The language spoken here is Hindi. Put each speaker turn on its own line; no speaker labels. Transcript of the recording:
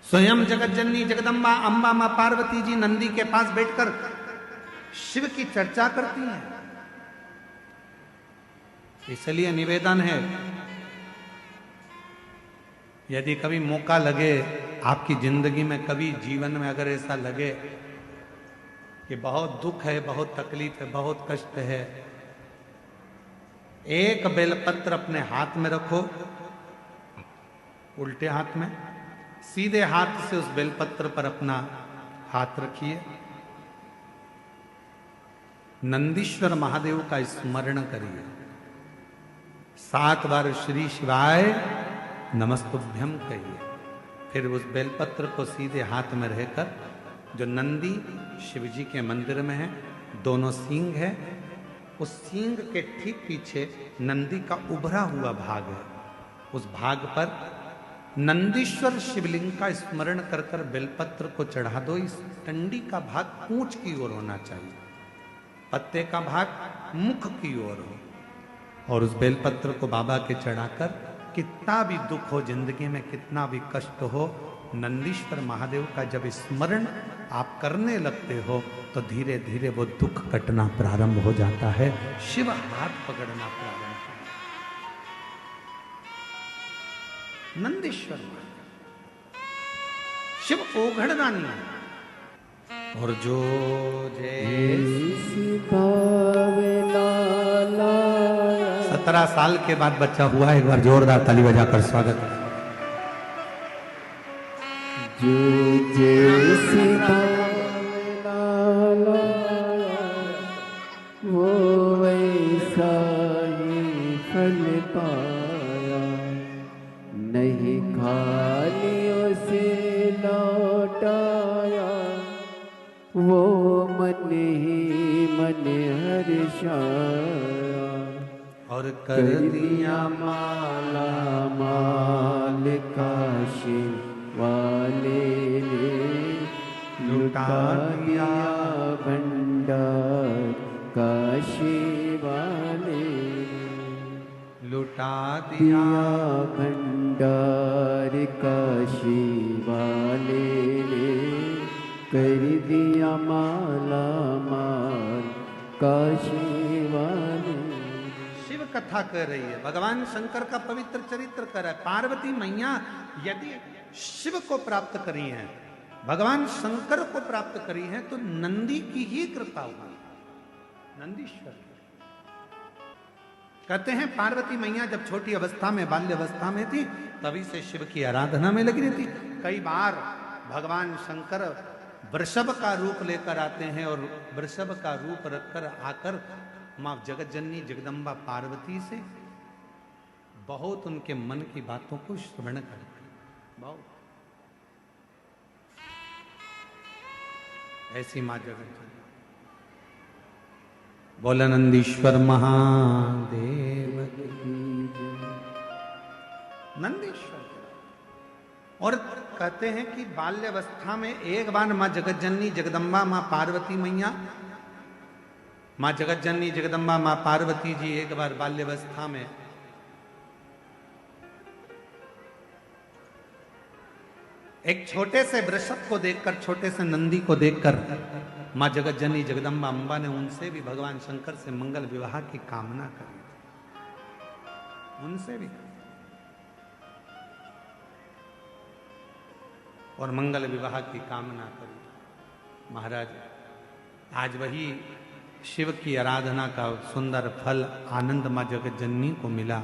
स्वयं जगत जननी जगदम्बा अम्बा मां पार्वती जी नंदी के पास बैठकर शिव की चर्चा करती हैं। इसलिए निवेदन है, यदि कभी मौका लगे आपकी जिंदगी में, कभी जीवन में अगर ऐसा लगे कि बहुत दुख है, बहुत तकलीफ है, बहुत कष्ट है, एक बेलपत्र अपने हाथ में रखो, उल्टे हाथ में, सीधे हाथ से उस बेलपत्र पर अपना हाथ रखिए, नंदीश्वर महादेव का स्मरण करिए, 7 बार श्री शिवाय नमस्तुभ्यम कहिए। फिर उस बेलपत्र को सीधे हाथ में रहकर, जो नंदी शिवजी के मंदिर में है, दोनों सींग है, उस सींग के ठीक पीछे नंदी का उभरा हुआ भाग है, उस भाग पर नंदीश्वर शिवलिंग का स्मरण कर कर बेलपत्र को चढ़ा दो। इस डंडी का भाग पूंछ की ओर होना चाहिए, पत्ते का भाग मुख की ओर हो, और उस बेलपत्र को बाबा के चढ़ाकर, कितना भी दुख हो जिंदगी में, कितना भी कष्ट हो, नंदीश्वर महादेव का जब स्मरण आप करने लगते हो तो धीरे धीरे वो दुख कटना प्रारंभ हो जाता है, शिव हाथ पकड़ना प्रारंभ हो जाता है। नंदीश्वर शिव ओघड़दानी है। और जो जैसी 17 साल के बाद बच्चा हुआ, एक बार जोरदार ताली बजाकर स्वागत।
जो जैसी वो वैसा ही फल पाया, नहीं खाली उसे लौटाया, वो मन ही मन हर्षाया,
और कर दिया
माला माल काशी वाले ने, लुटा दिया भंडार काशी वाले ने,
लुटा दिया
भंडार काशी वाले ने, कर दिया माला माल काशी वाले।
शिव कथा कर रही है, भगवान शंकर का पवित्र चरित्र कर रहा है। पार्वती मैया यदि शिव को प्राप्त करी हैं, भगवान शंकर को प्राप्त करी हैं, तो नंदी की ही कृपा हुई, नंदीश्वर। कहते हैं पार्वती मैया जब छोटी अवस्था में, बाल्य अवस्था में थी, तभी से शिव की आराधना में लगी रहती। कई बार भगवान शंकर वृषभ का रूप लेकर आते हैं, और वृषभ का रूप रखकर आकर मां जगत जननी जगदम्बा पार्वती से बहुत उनके मन की बातों को श्रवण करते हैं। बहुत ऐसी मां जगत जननी। बोला नंदीश्वर महादेव नंदीश्वर। और कहते हैं कि बाल्यावस्था में एक बार मां जगत जननी जगदम्बा मां पार्वती मैया, मां जगत जननी जगदम्बा मां पार्वती जी एक बार बाल्यावस्था में एक छोटे से वृषभ को देखकर, छोटे से नंदी को देखकर मां जगत जननी जगदम्बा अम्बा ने उनसे भी भगवान शंकर से मंगल विवाह की कामना करी, उनसे भी, और मंगल विवाह की कामना करी। महाराज, आज वही शिव की आराधना का सुंदर फल, आनंद मां जगत जननी को मिला।